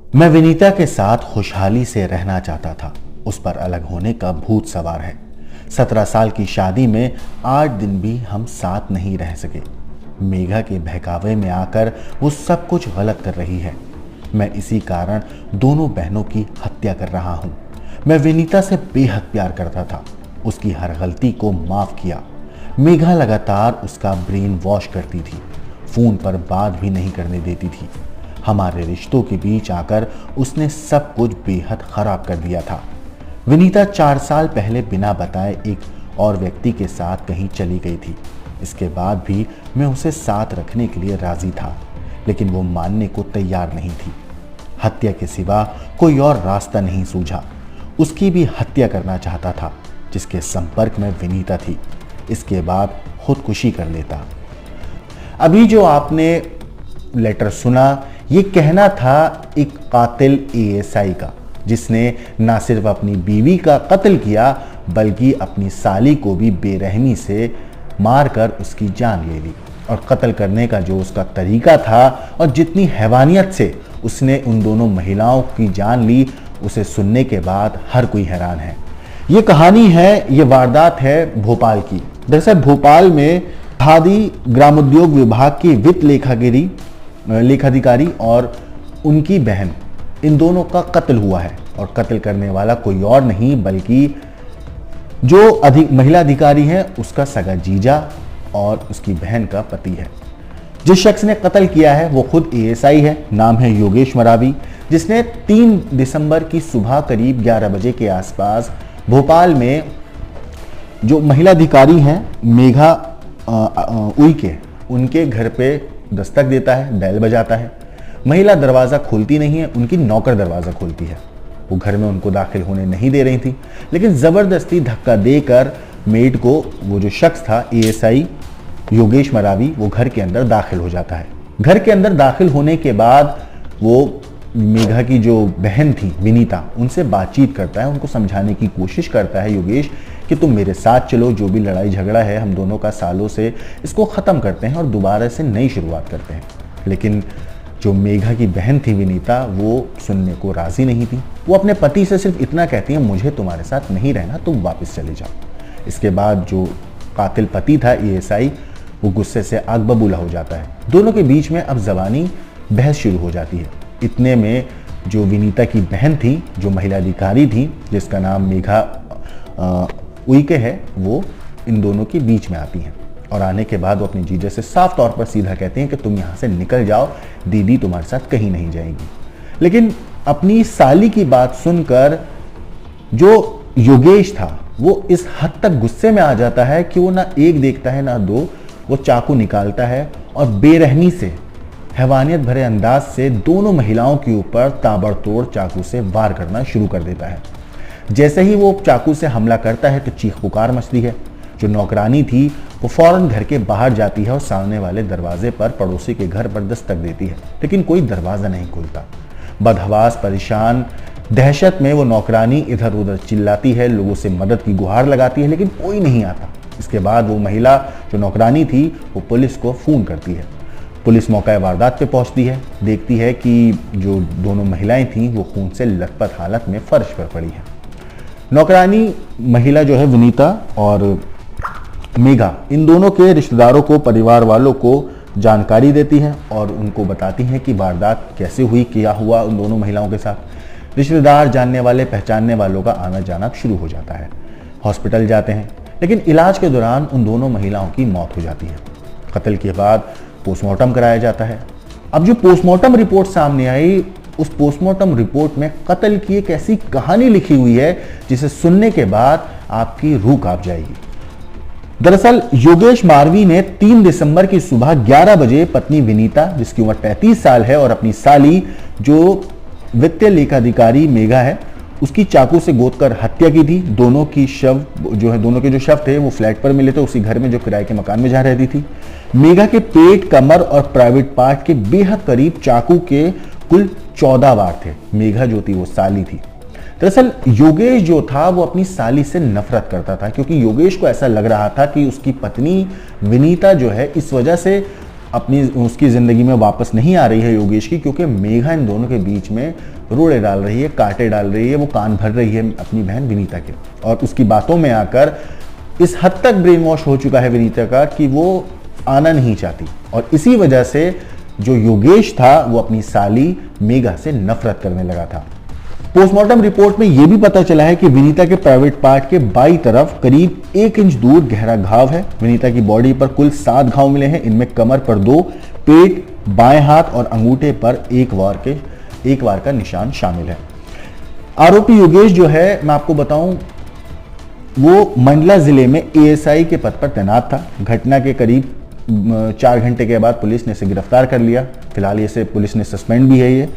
मैं विनीता के साथ खुशहाली से रहना चाहता था। उस पर अलग होने का भूत सवार है। 17 साल की शादी में 8 दिन भी हम साथ नहीं रह सके। मेघा के बहकावे में आकर वो सब कुछ गलत कर रही है। मैं इसी कारण दोनों बहनों की हत्या कर रहा हूँ। मैं विनीता से बेहद प्यार करता था। उसकी हर गलती को माफ किया। मेघा लगातार उसका ब्रेन वॉश करती थी। फोन पर बात भी नहीं करने देती थी। हमारे रिश्तों के बीच आकर उसने सब कुछ बेहद खराब कर दिया था। विनीता 4 साल पहले बिना बताए एक और व्यक्ति के साथ कहीं चली गई थी। इसके बाद भी मैं उसे साथ रखने के लिए राजी था, लेकिन वो मानने को तैयार नहीं थी। हत्या के सिवा कोई और रास्ता नहीं सूझा। उसकी भी हत्या करना चाहता था। जिसके संपर्क में विनीता थी, इसके बाद खुदकुशी कर लेता। अभी जो आपने लेटर सुना, ये कहना था एक कातिल एएसआई का, जिसने ना सिर्फ अपनी बीवी का कत्ल किया बल्कि अपनी साली को भी बेरहमी से मारकर उसकी जान ले ली। और कत्ल करने का जो उसका तरीका था और जितनी हैवानियत से उसने उन दोनों महिलाओं की जान ली, उसे सुनने के बाद हर कोई हैरान है। ये कहानी है, ये वारदात है भोपाल की। दरअसल भोपाल में खादी ग्रामोद्योग विभाग की वित्त लेखाधिकारी और उनकी बहन, इन दोनों का कत्ल हुआ है। और कत्ल करने वाला कोई और नहीं बल्कि जो महिला अधिकारी है उसका सगा जीजा और उसकी बहन का पति है। जिस शख्स ने कत्ल किया है वो खुद एएसआई है। नाम है योगेश मरावी, जिसने 3 दिसंबर की सुबह करीब 11 बजे के आसपास भोपाल में जो महिला अधिकारी हैं मेघा उइके, उनके घर पे दस्तक देता है, बेल बजाता है। महिला दरवाज़ा खोलती नहीं है, उनकी नौकर दरवाज़ा खोलती है। वो घर में उनको दाखिल होने नहीं दे रही थी, लेकिन ज़बरदस्ती धक्का देकर मेड को, वो जो शख्स था एएसआई योगेश मरावी, वो घर के अंदर दाखिल हो जाता है। घर के अंदर दाखिल होने के बाद वो मेघा की जो बहन थी विनीता, उनसे बातचीत करता है, उनको समझाने की कोशिश करता है योगेश कि तुम मेरे साथ चलो, जो भी लड़ाई झगड़ा है हम दोनों का सालों से, इसको ख़त्म करते हैं और दोबारा से नई शुरुआत करते हैं। लेकिन जो मेघा की बहन थी विनीता, वो सुनने को राज़ी नहीं थी। वो अपने पति से सिर्फ इतना कहती है, मुझे तुम्हारे साथ नहीं रहना, तुम वापस चले जाओ। इसके बाद जो कातिल पति था एएसआई, वो गुस्से से आग बबूला हो जाता है। दोनों के बीच में अब ज़बानी बहस शुरू हो जाती है। इतने में जो विनीता की बहन थी, जो महिला अधिकारी थी, जिसका नाम मेघा उइके है, वो इन दोनों के बीच में आती हैं। और आने के बाद वो अपने जीजा से साफ तौर पर सीधा कहते हैं कि तुम यहाँ से निकल जाओ, दीदी तुम्हारे साथ कहीं नहीं जाएगी। लेकिन अपनी साली की बात सुनकर जो योगेश था, वो इस हद तक गुस्से में आ जाता है कि वो ना एक देखता है ना दो, वो चाकू निकालता है और बेरहमी से, हैवानियत भरे अंदाज से दोनों महिलाओं के ऊपर ताबड़तोड़ चाकू से वार करना शुरू कर देता है। जैसे ही वो चाकू से हमला करता है तो चीख पुकार मचती है। जो नौकरानी थी वो फौरन घर के बाहर जाती है और सामने वाले दरवाजे पर पड़ोसी के घर पर दस्तक देती है, लेकिन कोई दरवाज़ा नहीं खुलता। बदहवास, परेशान, दहशत में वो नौकरानी इधर उधर चिल्लाती है, लोगों से मदद की गुहार लगाती है, लेकिन कोई नहीं आता। इसके बाद वो महिला जो नौकरानी थी वो पुलिस को फ़ोन करती है। पुलिस मौका वारदात पे पहुंचती है, देखती है कि जो दोनों महिलाएं थीं वो खून से लथपथ हालत में फर्श पर पड़ी है। नौकरानी महिला जो है विनीता और मेघा, इन दोनों के रिश्तेदारों को, परिवार वालों को जानकारी देती है और उनको बताती हैं कि वारदात कैसे हुई, क्या हुआ उन दोनों महिलाओं के साथ। रिश्तेदार, जानने वाले, पहचानने वालों का आना जाना शुरू हो जाता है। हॉस्पिटल जाते हैं, लेकिन इलाज के दौरान उन दोनों महिलाओं की मौत हो जाती है। कत्ल के बाद पोस्टमार्टम कराया जाता है। अब जो पोस्टमार्टम रिपोर्ट सामने आई, उस पोस्टमार्टम रिपोर्ट में कत्ल की एक ऐसी कहानी लिखी हुई है जिसे सुनने के बाद आपकी रूह कांप जाएगी। दरअसल योगेश मारवी ने 3 दिसंबर की सुबह 11 बजे पत्नी विनीता, जिसकी उम्र 33 साल है, और अपनी साली जो वित्तीय लेखाधिकारी मेघा है, उसकी चाकू से गोदकर हत्या की थी। दोनों के जो शव थे वो फ्लैट पर मिले थे, उसी घर में जो किराए के मकान में जहाँ रहती थी। मेघा के पेट, कमर और प्राइवेट पार्ट के बेहद करीब चाकू के कुल 14 वार थे। मेघा जो थी वो साली थी। दरअसल योगेश जो था वो अपनी साली से नफरत करता था, क्योंकि योगेश को ऐसा लग रहा था कि उसकी पत्नी विनीता जो है इस वजह से अपनी उसकी ज़िंदगी में वापस नहीं आ रही है योगेश की, क्योंकि मेघा इन दोनों के बीच में रोड़े डाल रही है, कांटे डाल रही है, वो कान भर रही है अपनी बहन विनीता के। और उसकी बातों में आकर इस हद तक ब्रेन वॉश हो चुका है विनीता का कि वो आना नहीं चाहती। और इसी वजह से जो योगेश था वो अपनी साली मेघा से नफरत करने लगा था। पोस्टमार्टम रिपोर्ट में यह भी पता चला है कि विनीता के प्राइवेट पार्ट के बाईं तरफ करीब 1 इंच दूर गहरा घाव है। विनीता की बॉडी पर कुल 7 घाव मिले हैं। इनमें कमर पर 2, पेट, बाएं हाथ और अंगूठे पर एक वार का निशान शामिल है। आरोपी योगेश जो है, मैं आपको बताऊं, वो मंडला जिले में एएसआई के पद पर तैनात था। घटना के करीब 4 घंटे के बाद पुलिस ने इसे गिरफ्तार कर लिया। फिलहाल इसे पुलिस ने सस्पेंड भी है। ये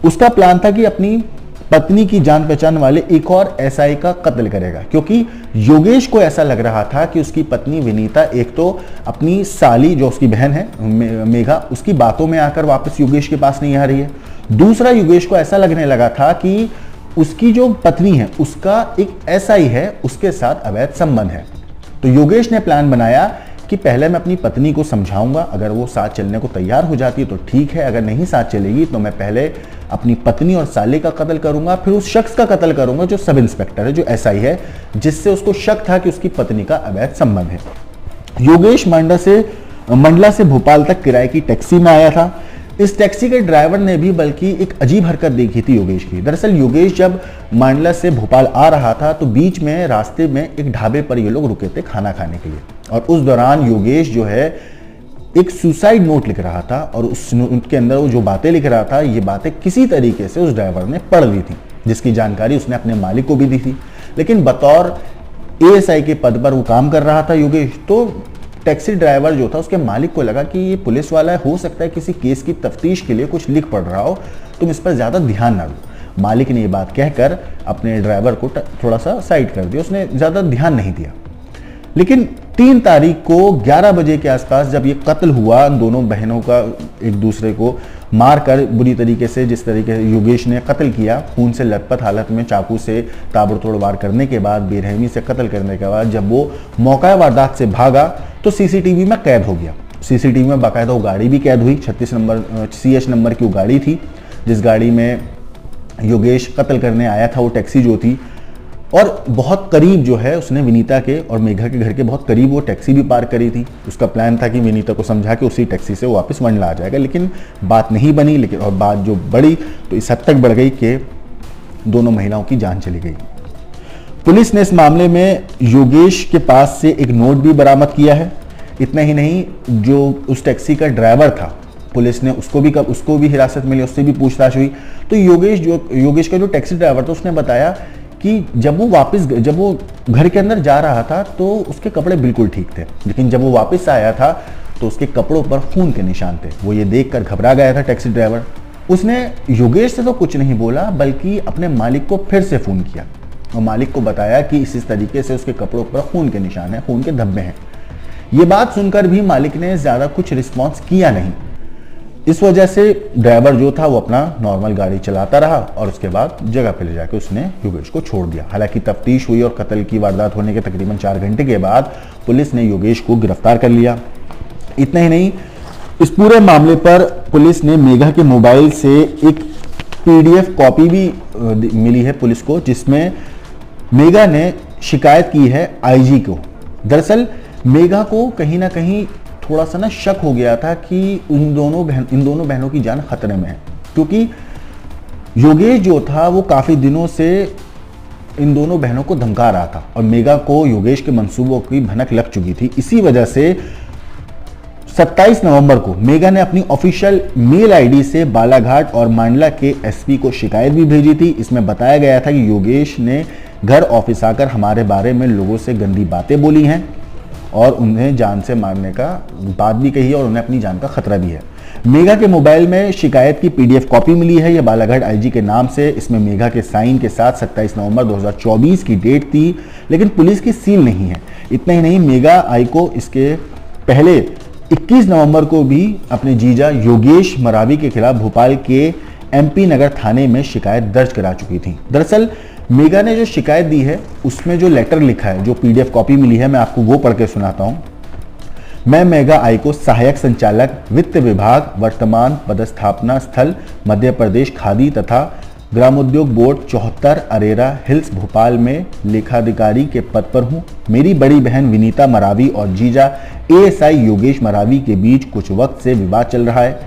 उसका प्लान था कि अपनी पत्नी की जान पहचान वाले एक और एसआई का कत्ल करेगा, क्योंकि योगेश को ऐसा लग रहा था कि उसकी पत्नी विनीता एक तो अपनी साली जो उसकी बहन है मेघा, उसकी बातों में आकर वापस योगेश के पास नहीं आ रही है। दूसरा, योगेश को ऐसा लगने लगा था कि उसकी जो पत्नी है उसका एक एसआई है, उसके साथ अवैध संबंध है। तो योगेश ने प्लान बनाया कि पहले मैं अपनी पत्नी को समझाऊंगा, अगर वो साथ चलने को तैयार हो जाती है तो ठीक है, अगर नहीं साथ चलेगी तो मैं पहले अपनी पत्नी और साले का कत्ल करूंगा, फिर उस शख्स का कत्ल करूंगा जो सब इंस्पेक्टर है, जो एसआई है, जिससे उसको शक था कि उसकी पत्नी का अवैध संबंध है। योगेश मंडला से भोपाल तक किराए की टैक्सी में आया था। इस टैक्सी के ड्राइवर ने भी बल्कि एक अजीब हरकत देखी थी योगेश की। दरअसल योगेश जब मंडला से भोपाल आ रहा था तो बीच में रास्ते में एक ढाबे पर ये लोग रुके थे खाना खाने के लिए, और उस दौरान योगेश जो है एक सुसाइड नोट लिख रहा था, और उस नोट के अंदर वो जो बातें लिख रहा था, ये बातें किसी तरीके से उस ड्राइवर ने पढ़ ली थी, जिसकी जानकारी उसने अपने मालिक को भी दी थी। लेकिन बतौर एएसआई के पद पर वो काम कर रहा था योगेश, तो टैक्सी ड्राइवर जो था उसके मालिक को लगा कि ये पुलिस वाला है, हो सकता है किसी केस की तफ्तीश के लिए कुछ लिख पढ़ रहा हो, तुम इस पर ज्यादा ध्यान ना दो। मालिक ने ये बात कहकर अपने ड्राइवर को थोड़ा सा साइड कर दिया, उसने ज्यादा ध्यान नहीं दिया। लेकिन 3 तारीख को 11 बजे के आसपास जब ये कत्ल हुआ, दोनों बहनों का एक दूसरे को मारकर बुरी तरीके से, जिस तरीके से योगेश ने कत्ल किया, खून से लथपथ हालत में चाकू से ताबड़तोड़ वार करने के बाद, बेरहमी से कत्ल करने के बाद जब वो मौका वारदात से भागा तो सीसीटीवी में कैद हो गया। सीसीटीवी में बाकायदा वो गाड़ी भी कैद हुई। 36 नंबर CH नंबर की वो गाड़ी थी जिस गाड़ी में योगेश कत्ल करने आया था, वो टैक्सी जो थी, और बहुत करीब जो है उसने विनीता के और मेघा के घर के बहुत करीब वो टैक्सी भी पार्क करी थी। उसका प्लान था कि विनीता को समझा के उसी टैक्सी से वो वापस मंडला आ जाएगा, लेकिन बात नहीं बनी। लेकिन और बात जो बढ़ी तो इस हद तक बढ़ गई कि दोनों महिलाओं की जान चली गई। पुलिस ने इस मामले में योगेश के पास से एक नोट भी बरामद किया है। इतना ही नहीं, जो उस टैक्सी का ड्राइवर था, पुलिस ने उसको भी हिरासत मिली, उससे भी पूछताछ हुई। तो योगेश का जो टैक्सी ड्राइवर था उसने बताया कि जब वो घर के अंदर जा रहा था तो उसके कपड़े बिल्कुल ठीक थे, लेकिन जब वो वापस आया था तो उसके कपड़ों पर खून के निशान थे। वो ये देखकर घबरा गया था टैक्सी ड्राइवर। उसने योगेश से तो कुछ नहीं बोला, बल्कि अपने मालिक को फिर से फोन किया और मालिक को बताया कि इस तरीके से उसके कपड़ों पर खून के निशान है, खून के धब्बे हैं। ये बात सुनकर भी मालिक ने ज्यादा कुछ रिस्पॉन्स किया नहीं। इस वजह से ड्राइवर जो था वो अपना नॉर्मल गाड़ी चलाता रहा और उसके बाद जगह पे ले जाकर उसने योगेश को छोड़ दिया। हालांकि तफ्तीश हुई और कत्ल की वारदात होने के तकरीबन 4 घंटे के बाद पुलिस ने योगेश को गिरफ्तार कर लिया। इतना ही नहीं, इस पूरे मामले पर पुलिस ने मेघा के मोबाइल से एक PDF कॉपी भी मिली है पुलिस को, जिसमें मेघा ने शिकायत की है IG को। दरअसल मेघा को कहीं ना कहीं थोड़ा सा शक हो गया था कि इन दोनों बहनों की जान खतरे में है, क्योंकि योगेश जो था वो काफी दिनों से इन दोनों बहनों को धमका रहा था और मेघा को योगेश के मंसूबों की भनक लग चुकी थी। इसी वजह से 27 नवंबर को मेघा ने अपनी ऑफिशियल मेल ID से बालाघाट और मंडला के SP को शिकायत भी भेजी थी। इसमें बताया गया था कि योगेश ने घर ऑफिस आकर हमारे बारे में लोगों से गंदी बातें बोली हैं और उन्हें जान से मारने का बात भी कही है और उन्हें अपनी जान का खतरा भी है। मेघा के मोबाइल में शिकायत की PDF कॉपी मिली है, यह बालाघाट IG के नाम से। इसमें मेघा के साइन के साथ 27 नवंबर 2024 की डेट थी, लेकिन पुलिस की सील नहीं है। इतना ही नहीं, मेघा आई को इसके पहले 21 नवंबर को भी अपने जीजा योगेश मरावी के खिलाफ भोपाल के MP नगर थाने में शिकायत दर्ज करा चुकी थी। दरअसल मेघा ने जो शिकायत दी है उसमें जो लेटर लिखा है, जो PDF कॉपी मिली है, मैं आपको वो पढ़ के सुनाता हूं। मैं मेघा आइको, सहायक संचालक वित्त विभाग, वर्तमान पदस्थापना स्थल मध्य प्रदेश खादी तथा ग्रामोद्योग बोर्ड 74 अरेरा हिल्स भोपाल में लेखाधिकारी के पद पर हूं। मेरी बड़ी बहन विनीता मरावी और जीजा एएसआई योगेश मरावी के बीच कुछ वक्त से विवाद चल रहा है।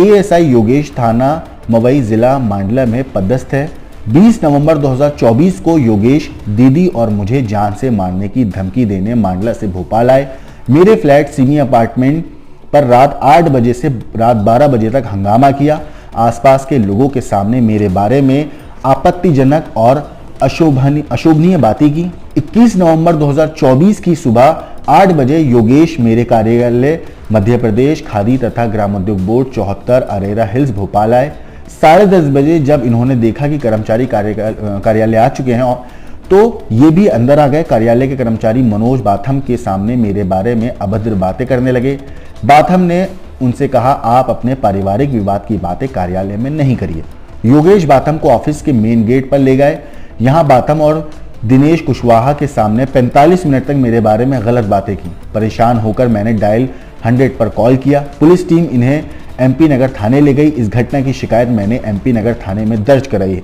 एएसआई योगेश थाना मवई जिला मांडला में पदस्थ है। 20 नवंबर 2024 को योगेश दीदी और मुझे जान से मारने की धमकी देने मांडला से भोपाल आए। मेरे फ्लैट सिमी अपार्टमेंट पर रात 8 बजे से रात 12 बजे तक हंगामा किया। आसपास के लोगों के सामने मेरे बारे में आपत्तिजनक और अशोभनीय बातें की। 21 नवंबर 2024 की सुबह 8 बजे योगेश मेरे कार्यालय मध्य प्रदेश खादी तथा ग्रामोद्योग बोर्ड 74 अरेरा हिल्स भोपाल आए। 10:30 बजे जब इन्होंने देखा कि कर्मचारी कार्यालय आ चुके हैं तो ये भी अंदर आ गए। कार्यालय के कर्मचारी मनोज बाथम के सामने मेरे बारे में अभद्र बातें करने लगे। बाथम ने उनसे कहा, आप अपने पारिवारिक विवाद की बातें कार्यालय में नहीं करिए। योगेश बाथम को ऑफिस के मेन गेट पर ले गए। यहाँ बाथम और दिनेश कुशवाहा के सामने 45 मिनट तक मेरे बारे में गलत बातें की। परेशान होकर मैंने डायल 100 पर कॉल किया। पुलिस टीम इन्हें एमपी नगर थाने ले गई। इस घटना की शिकायत मैंने एमपी नगर थाने में दर्ज कराई है।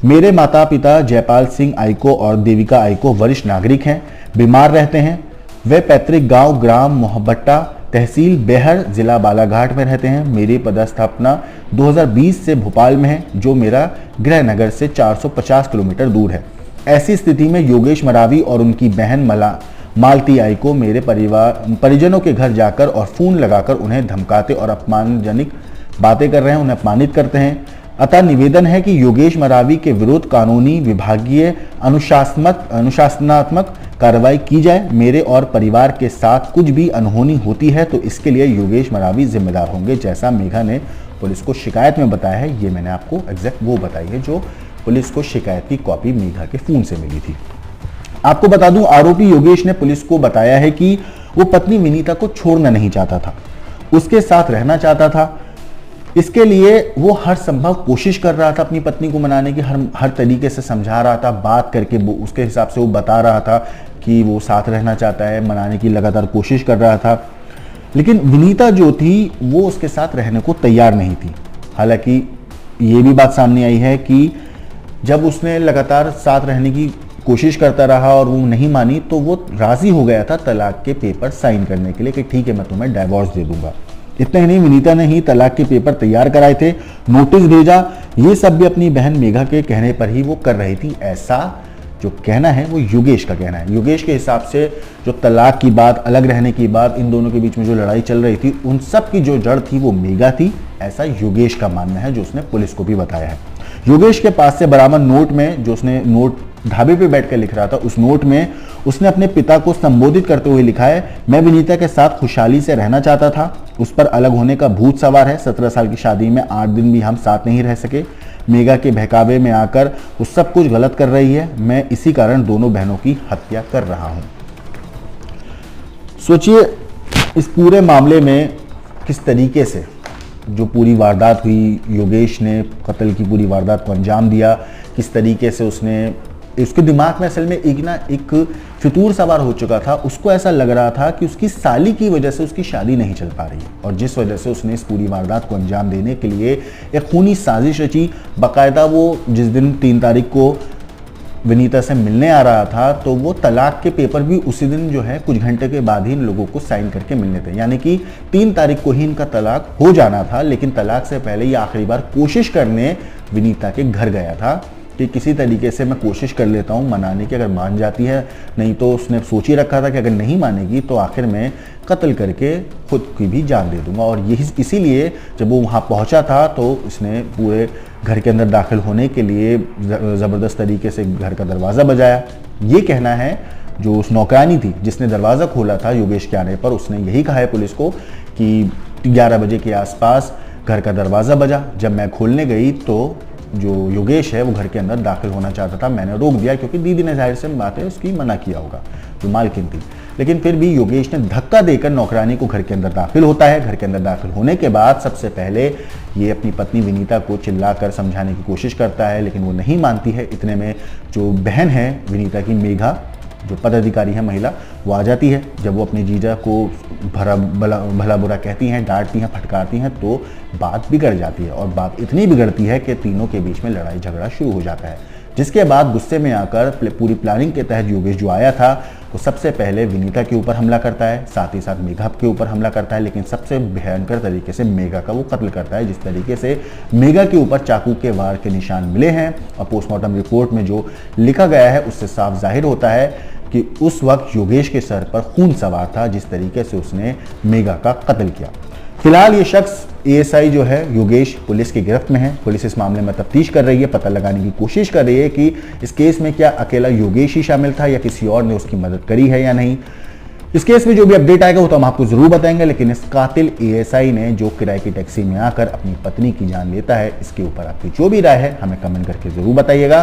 मेरे माता पिता जयपाल सिंह आइको और देविका आइको वरिष्ठ नागरिक हैं, बीमार रहते हैं। वे पैतृक गांव ग्राम मोहब्बट्टा तहसील बेहर जिला बालाघाट में रहते हैं। मेरी पदस्थापना 2020 से भोपाल में है, जो मेरा गृह नगर से 450 किलोमीटर दूर है। ऐसी स्थिति में योगेश मरावी और उनकी बहन मालती आइको मेरे परिजनों के घर जाकर और फोन लगाकर उन्हें धमकाते और अपमानजनक बातें कर रहे हैं, उन्हें अपमानित करते हैं। अतः निवेदन है कि योगेश मरावी के विरुद्ध कानूनी विभागीय अनुशासनात्मक कार्रवाई की जाए। मेरे और परिवार के साथ कुछ भी अनहोनी होती है तो इसके लिए योगेश मरावी जिम्मेदार होंगे, जैसा मेघा ने पुलिस को शिकायत में बताया है। ये मैंने आपको एग्जैक्ट वो बताई है जो पुलिस को शिकायत की कॉपी मेघा के फोन से मिली थी। आपको बता दूं, आरोपी योगेश ने पुलिस को बताया है कि वो पत्नी विनीता को छोड़ना नहीं चाहता था, उसके साथ रहना चाहता था। इसके लिए वो हर संभव कोशिश कर रहा था अपनी पत्नी को मनाने की, हर तरीके से समझा रहा था, बात करके उसके हिसाब से वो बता रहा था कि वो साथ रहना चाहता है, मनाने की लगातार कोशिश कर रहा था। लेकिन विनीता जो थी वो उसके साथ रहने को तैयार नहीं थी। हालांकि ये भी बात सामने आई है कि जब उसने लगातार साथ रहने की कोशिश करता रहा और वो नहीं मानी तो वो राजी हो गया था तलाक के पेपर साइन करने के लिए कि ठीक है मैं तुम्हें डाइवोर्स दे दूंगा। इतना ही नहीं, विनीता ने ही तलाक के पेपर तैयार कराए थे, नोटिस भेजा। ये सब भी अपनी बहन मेघा के कहने पर ही वो कर रही थी। ऐसा जो कहना है वो योगेश का कहना है। योगेश के हिसाब से जो तलाक की बात, अलग रहने की बात, इन दोनों के बीच में जो लड़ाई चल रही थी उन सब की जो जड़ थी वो मेघा थी, ऐसा योगेश का मानना है, जो उसने पुलिस को भी बताया है। योगेश के पास से बरामद नोट में, जो उसने नोट ढाबे पे बैठकर लिख रहा था, उस नोट में उसने अपने पिता को संबोधित करते हुए लिखा है, मैं विनीता के साथ खुशहाली से रहना चाहता था, उस पर अलग होने का भूत सवार है। 17 साल की शादी में 8 दिन भी हम साथ नहीं रह सके। मेघा के बहकावे में आकर वो सब कुछ गलत कर रही है। मैं इसी कारण दोनों बहनों की हत्या कर रहा हूं। सोचिए इस पूरे मामले में किस तरीके से जो पूरी वारदात हुई, योगेश ने कत्ल की पूरी वारदात को अंजाम दिया, किस तरीके से उसके दिमाग में असल में एक फितूर सवार हो चुका था। उसको ऐसा लग रहा था कि उसकी साली की वजह से उसकी शादी नहीं चल पा रही है, और जिस वजह से उसने इस पूरी वारदात को अंजाम देने के लिए एक खूनी साजिश रची। बाकायदा वो जिस दिन 3 तारीख को विनीता से मिलने आ रहा था तो वो तलाक के पेपर भी उसी दिन जो है कुछ घंटे के बाद ही इन लोगों को साइन करके मिलने थे। यानी कि 3 तारीख को ही इनका तलाक हो जाना था, लेकिन तलाक से पहले ये आखिरी बार कोशिश करने विनीता के घर गया था कि किसी तरीके से मैं कोशिश कर लेता हूँ मनाने की, अगर मान जाती है, नहीं तो उसने सोच ही रखा था कि अगर नहीं मानेगी तो आखिर में कत्ल करके खुद की भी जान दे दूंगा। और यही इसीलिए जब वो वहाँ पहुँचा था तो उसने पूरे घर के अंदर दाखिल होने के लिए ज़बरदस्त तरीके से घर का दरवाज़ा बजाया। ये कहना है जो उस नौकरानी थी जिसने दरवाज़ा खोला था योगेश के आने पर, उसने यही कहा है पुलिस को कि 11 बजे के आसपास घर का दरवाज़ा बजा। जब मैं खोलने गई तो जो योगेश है वो घर के अंदर दाखिल होना चाहता था, मैंने रोक दिया क्योंकि दीदी ने जाहिर से बात है उसकी मना किया होगा, जो मालकिन थी। लेकिन फिर भी योगेश ने धक्का देकर नौकरानी को घर के अंदर दाखिल होता है। घर के अंदर दाखिल होने के बाद सबसे पहले ये अपनी पत्नी विनीता को चिल्लाकर समझाने की कोशिश करता है, लेकिन वो नहीं मानती है। इतने में जो बहन है विनीता की, मेघा, जो पदाधिकारी है महिला, वो आ जाती है। जब वो अपने जीजा को भला बुरा कहती हैं, डांटती हैं, फटकारती हैं, तो बात बिगड़ जाती है और बात इतनी बिगड़ती है कि तीनों के बीच में लड़ाई झगड़ा शुरू हो जाता है। जिसके बाद गुस्से में आकर पूरी प्लानिंग के तहत योगेश जो आया था वो सबसे पहले विनीता के ऊपर हमला करता है, साथ ही साथ मेघा के ऊपर हमला करता है, लेकिन सबसे भयंकर तरीके से मेघा का वो कत्ल करता है। जिस तरीके से मेघा के ऊपर चाकू के वार के निशान मिले हैं और पोस्टमार्टम रिपोर्ट में जो लिखा गया है उससे साफ जाहिर होता है कि उस वक्त योगेश के सर पर खून सवार था, जिस तरीके से उसने मेघा का कत्ल किया। फिलहाल ये शख्स एएसआई जो है योगेश पुलिस की गिरफ्त में है। पुलिस इस मामले में तफ्तीश कर रही है, पता लगाने की कोशिश कर रही है कि इस केस में क्या अकेला योगेश ही शामिल था या किसी और ने उसकी मदद करी है या नहीं। इस केस में जो भी अपडेट आएगा वो तो हम आपको जरूर बताएंगे, लेकिन इस कातिल एएसआई ने जो किराए की टैक्सी में आकर अपनी पत्नी की जान लेता है, इसके ऊपर आपकी जो भी राय है हमें कमेंट करके जरूर बताइएगा।